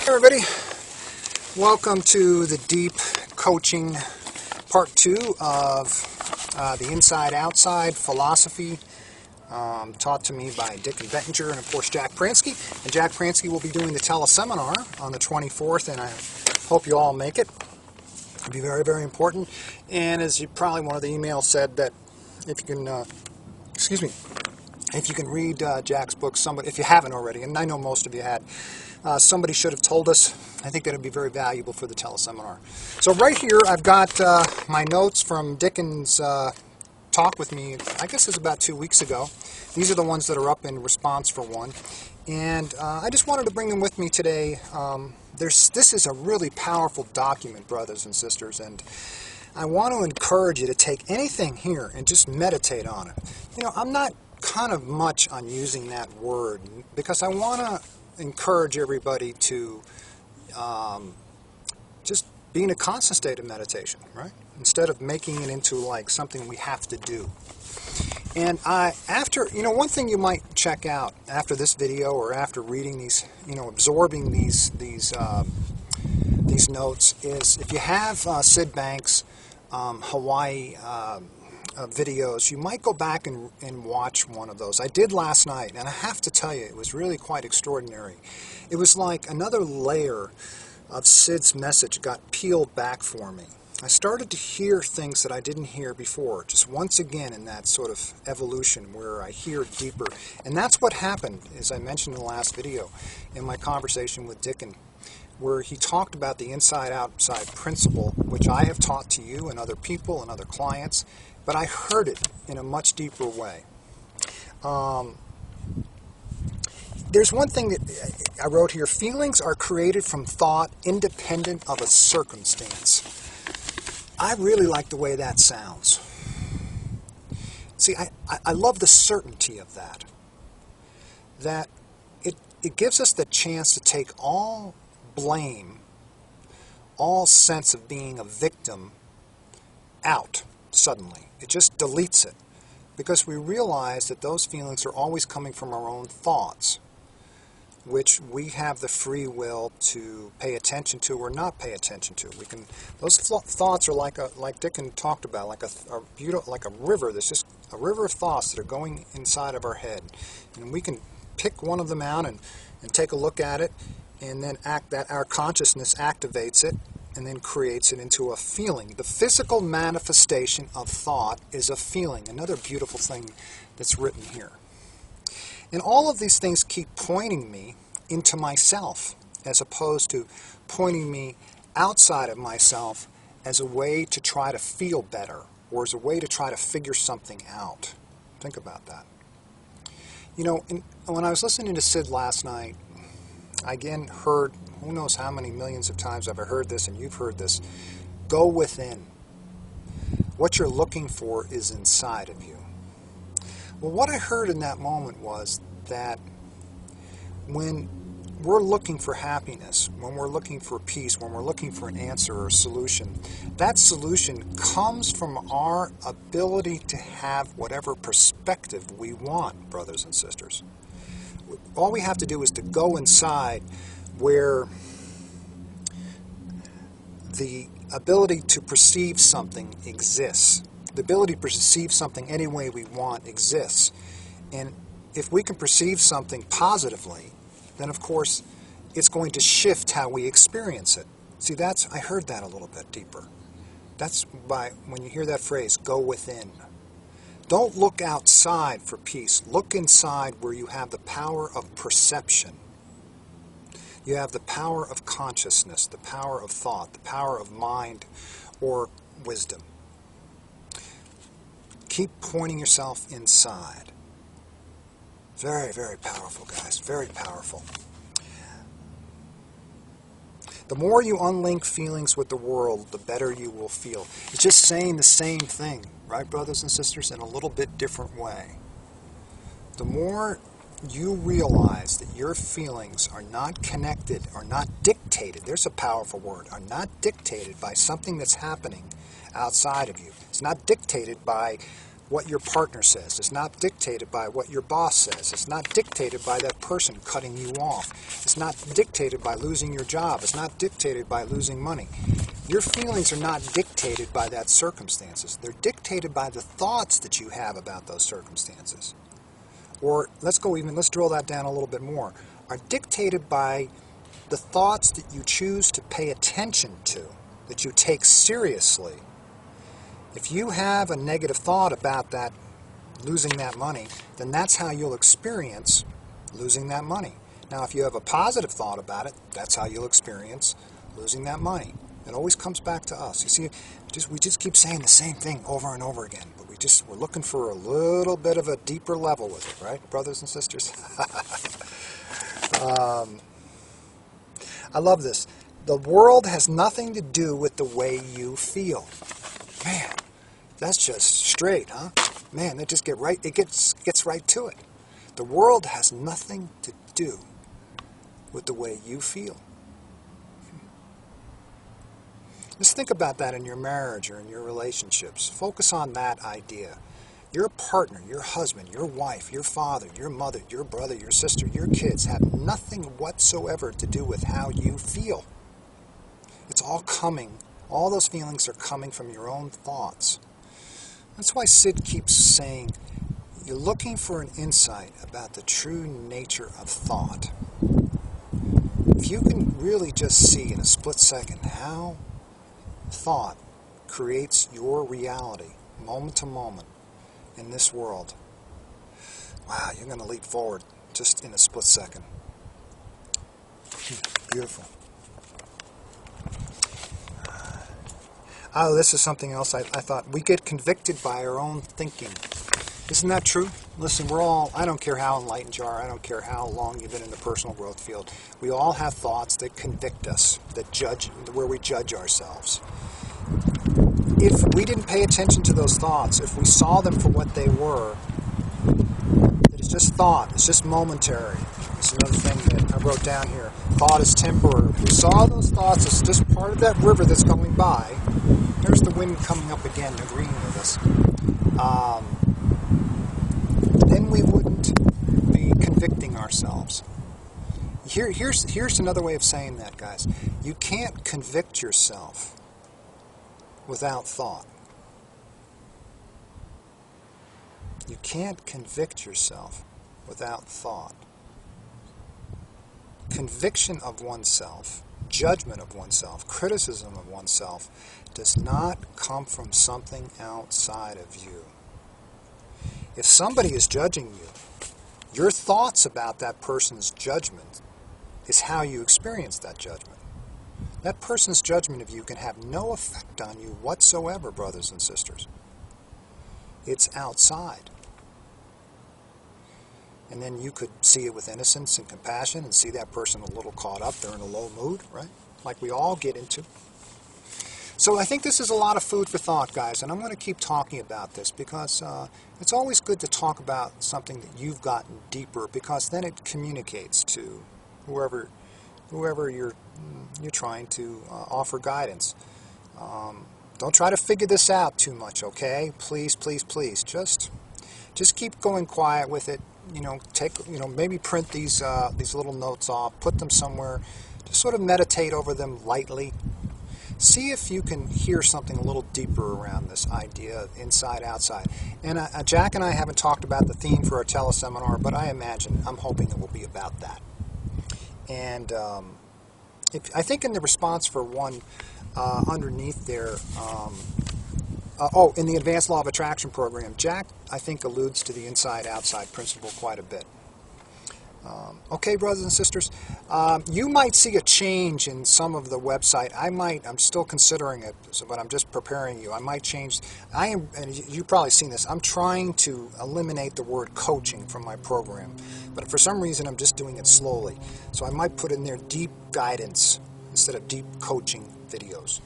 Hey everybody, welcome to the Deep Coaching Part 2 of the Inside Outside philosophy taught to me by Dick and Bettinger and of course Jack Pransky. And Jack Pransky will be doing the teleseminar on the 24th, and I hope you all make it. It'll be very, very important. And as you probably one of the emails said, that if you can, if you can read Jack's book, if you haven't already, and I know most of you had, somebody should have told us. I think that would be very valuable for the teleseminar. So right here, I've got my notes from Dickens' talk with me, I guess it was about 2 weeks ago. These are the ones that are up in response for one. And I just wanted to bring them with me today. This is a really powerful document, brothers and sisters, and I want to encourage you to take anything here and just meditate on it. You know, I'm not kind of much on using that word because I want to encourage everybody to just be in a constant state of meditation, right? Instead of making it into like something we have to do. And one thing you might check out after this video or after reading these, absorbing these notes is if you have Sid Banks' Hawaii videos, you might go back and watch one of those. I did last night, and I have to tell you, it was really quite extraordinary. It was like another layer of Sid's message got peeled back for me. I started to hear things that I didn't hear before, just once again in that sort of evolution where I hear deeper. And that's what happened, as I mentioned in the last video, in my conversation with Dickens, where he talked about the inside-outside principle, which I have taught to you and other people and other clients, but I heard it in a much deeper way. There's one thing that I wrote here: feelings are created from thought independent of a circumstance. I really like the way that sounds. See, I love the certainty of that. That it gives us the chance to take all blame, all sense of being a victim out suddenly. It just deletes it because we realize that those feelings are always coming from our own thoughts, which we have the free will to pay attention to or not pay attention to. Those thoughts are like Dickens talked about, like a river. There's just a river of thoughts that are going inside of our head, and we can pick one of them out and take a look at it, and then our consciousness activates it and then creates it into a feeling. The physical manifestation of thought is a feeling. Another beautiful thing that's written here. And all of these things keep pointing me into myself as opposed to pointing me outside of myself as a way to try to feel better or as a way to try to figure something out. Think about that. When I was listening to Sid last night, I again heard, who knows how many millions of times I've heard this, and you've heard this: go within. What you're looking for is inside of you. Well, what I heard in that moment was that when we're looking for happiness, when we're looking for peace, when we're looking for an answer or a solution, that solution comes from our ability to have whatever perspective we want, brothers and sisters. All we have to do is to go inside where the ability to perceive something exists. The ability to perceive something any way we want exists. And if we can perceive something positively, then of course it's going to shift how we experience it. See, I heard that a little bit deeper. That's when you hear that phrase, go within. Don't look outside for peace. Look inside where you have the power of perception. You have the power of consciousness, the power of thought, the power of mind or wisdom. Keep pointing yourself inside. Very, very powerful, guys. Very powerful. The more you unlink feelings with the world, the better you will feel. It's just saying the same thing, right, brothers and sisters, in a little bit different way. The more you realize that your feelings are not connected, are not dictated, there's a powerful word, are not dictated by something that's happening outside of you. It's not dictated by what your partner says. It's not dictated by what your boss says. It's not dictated by that person cutting you off. It's not dictated by losing your job. It's not dictated by losing money. Your feelings are not dictated by that circumstances. They're dictated by the thoughts that you have about those circumstances. Or let's drill that down a little bit more. Are dictated by the thoughts that you choose to pay attention to, that you take seriously. If you have a negative thought about that, losing that money, then that's how you'll experience losing that money. Now, if you have a positive thought about it, that's how you'll experience losing that money. It always comes back to us. You see, we just keep saying the same thing over and over again, but we're looking for a little bit of a deeper level with it, right, brothers and sisters? I love this. The world has nothing to do with the way you feel. Man, that's just straight, huh? Man, it gets right to it. The world has nothing to do with the way you feel. Just think about that in your marriage or in your relationships. Focus on that idea. Your partner, your husband, your wife, your father, your mother, your brother, your sister, your kids have nothing whatsoever to do with how you feel. It's all those feelings are coming from your own thoughts. That's why Sid keeps saying, you're looking for an insight about the true nature of thought. If you can really just see in a split second how thought creates your reality, moment to moment, in this world, wow, you're going to leap forward just in a split second. Beautiful. Oh, this is something else I thought. We get convicted by our own thinking. Isn't that true? Listen, I don't care how enlightened you are, I don't care how long you've been in the personal growth field, we all have thoughts that convict us, where we judge ourselves. If we didn't pay attention to those thoughts, if we saw them for what they were, that it's just thought, it's just momentary. It's another thing that I wrote down here. Thought is temporary. If we saw those thoughts as just part of that river that's going by, there's the wind coming up again, agreeing with us, then we wouldn't be convicting ourselves. Here's another way of saying that, guys. You can't convict yourself without thought. You can't convict yourself without thought. Conviction of oneself, judgment of oneself, criticism of oneself does not come from something outside of you. If somebody is judging you, your thoughts about that person's judgment is how you experience that judgment. That person's judgment of you can have no effect on you whatsoever, brothers and sisters. It's outside. And then you could see it with innocence and compassion and see that person a little caught up. They're in a low mood, right? Like we all get into. So I think this is a lot of food for thought, guys, and I'm going to keep talking about this because it's always good to talk about something that you've gotten deeper, because then it communicates to whoever you're trying to offer guidance. Don't try to figure this out too much, okay? Please, please, please. Just keep going quiet with it. Maybe print these little notes off, put them somewhere, just sort of meditate over them lightly. See if you can hear something a little deeper around this idea of inside, outside. And Jack and I haven't talked about the theme for our teleseminar, but I'm hoping it will be about that. And I think in the response for one underneath there, in the Advanced Law of Attraction program, Jack, I think, alludes to the inside-outside principle quite a bit. Okay, brothers and sisters, you might see a change in some of the website. I'm still considering it, but I'm just preparing you. I might change. And you've probably seen this. I'm trying to eliminate the word coaching from my program, but for some reason I'm just doing it slowly. So I might put in there deep guidance instead of deep coaching videos.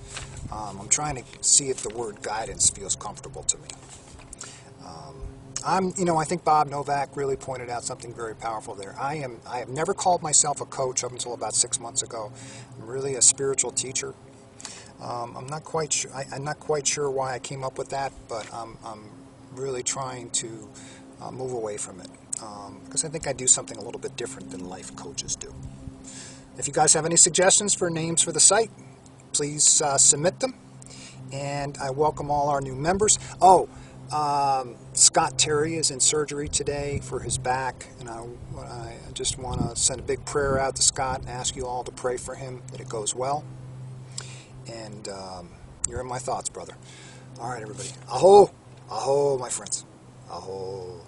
I'm trying to see if the word guidance feels comfortable to me. I think Bob Novak really pointed out something very powerful there. I have never called myself a coach up until about 6 months ago. I'm really a spiritual teacher. I'm not quite sure. I'm not quite sure why I came up with that, but I'm really trying to move away from it, because I think I do something a little bit different than life coaches do. If you guys have any suggestions for names for the site, please submit them, and I welcome all our new members. Oh, Scott Terry is in surgery today for his back, and I just want to send a big prayer out to Scott and ask you all to pray for him, that it goes well. And you're in my thoughts, brother. All right, everybody. Aho, aho, my friends. Aho.